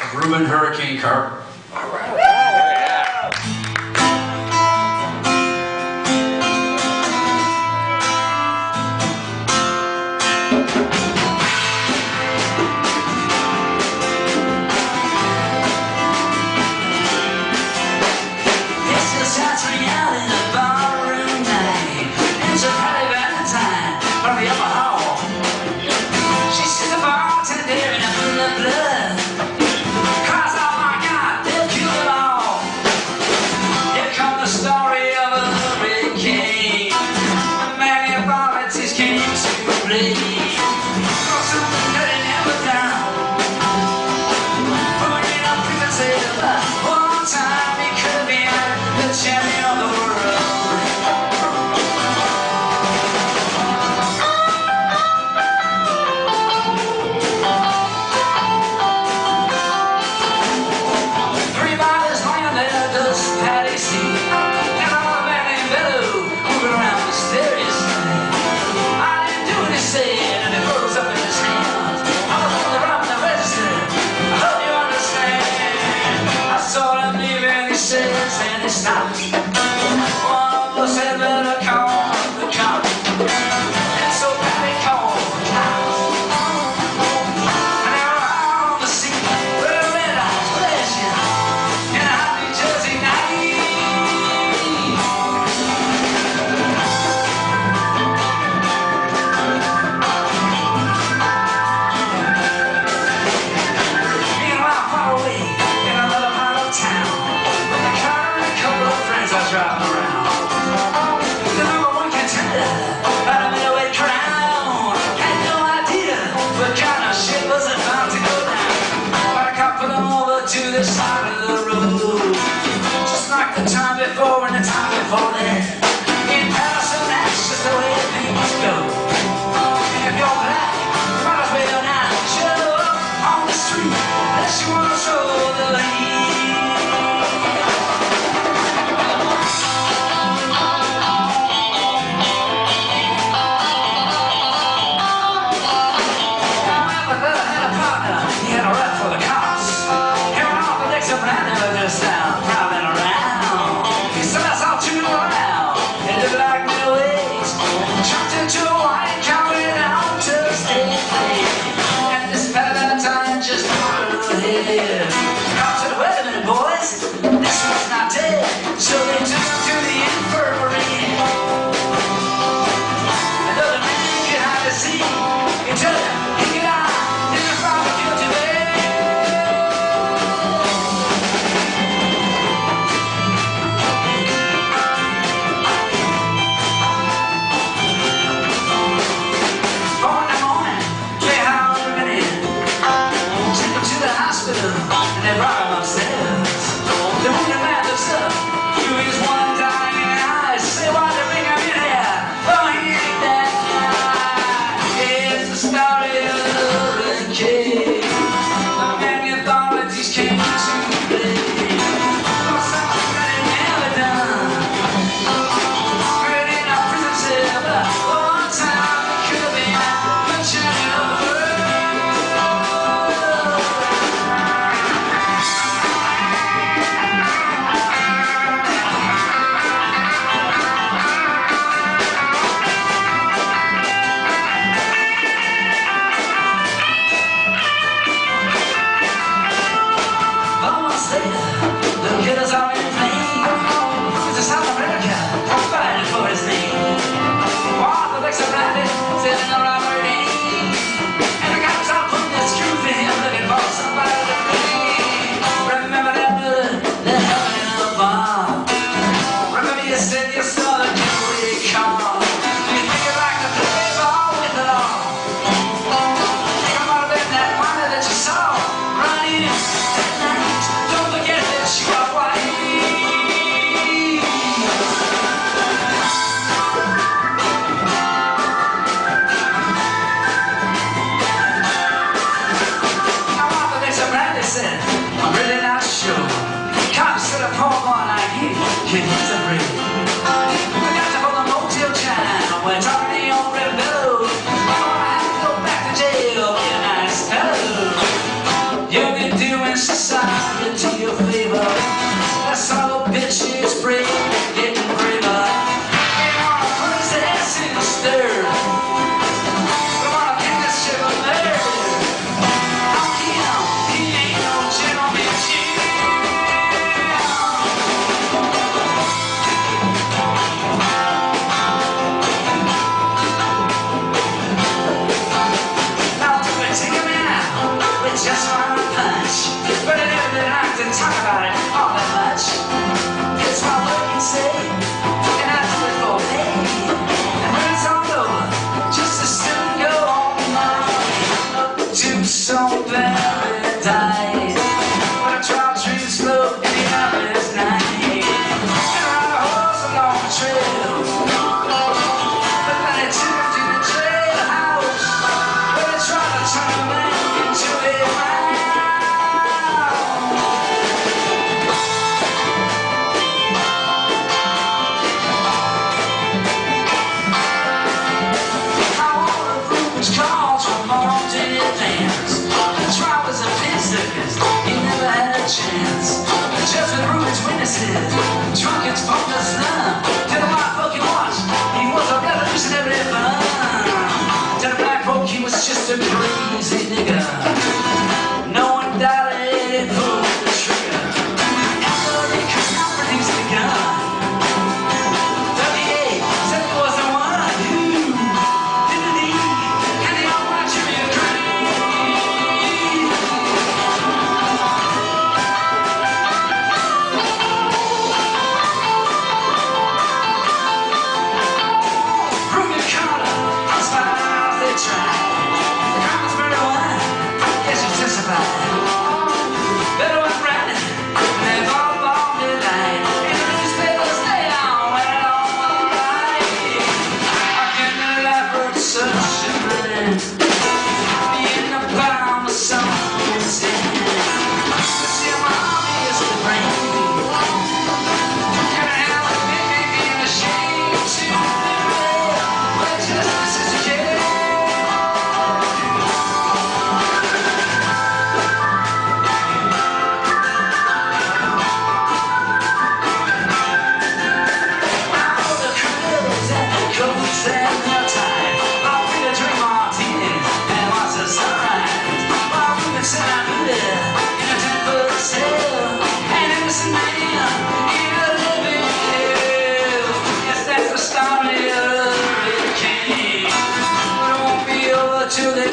of Reuben Hurricane Carver. All right. Yeah. To the side of the road, just like the time before and the time before that. In Patterson, that's just the way things go. And if you're black, you might as well not show up on the street unless you want to show the heat. My brother had a partner, he had a rap for the cops. Prowling around, he said I saw two around. They looked like middleweights, jumped into a white counted out to the state. And this Valentine just put her head. I said, wait a minute, boys, this one's not dead. So they took him to the infirmary. Another man could hardly see. He told him he could die in the fire guilty bed. And they brought him upstairs. The wounded man looks up through his one dying eyes. Say, why'd they bring him in here? Oh, he ain't that guy. It's the story of the hurricane. The many authorities came to play for something that they never done. Straight in a prison cell. One time it could have been much another. The killers are in flame. It's a South America fighting for his name. While the Lex are blinded, sitting in the robbery. And the cops are putting the screw for him, looking for somebody to blame. Remember that blood that happened in the bar. Remember you said you saw the getaway car. Do you think you like to play ball with it all? Think about it, that wonder that you saw running that night. Don't forget that you are white. Now Martha Dixon Bradley said, I'm really not sure. Cops said a poor boy like you can use a break. We got to hold a motel chime. We're talking on Rebello. I have to go back to jail. Be a nice fellow. You've been doing just a crazy nigga. No one doubted it pulled the trigger. After they could not produce the gun, 38 said it was the one who did the deed, and they all watched him in the Reuben Carter, as far as they tried. The Congress murder one, yes, you testified. Better was Brandon, and they've all bombed it light. And the newspapers stay on when it all went right. How can the life hurt such a man? Being the bottom of someone's sin. The see my army is the brain. Can I have a big and ashamed to live? But justice is a jail. All the criminals and the coats and their ties. I'll be the drink martinis and watch the sunrise. While we can sit out here in a 10-foot cell. An innocent man in a living hell. Yes, that's the story of the king. But it won't be over till they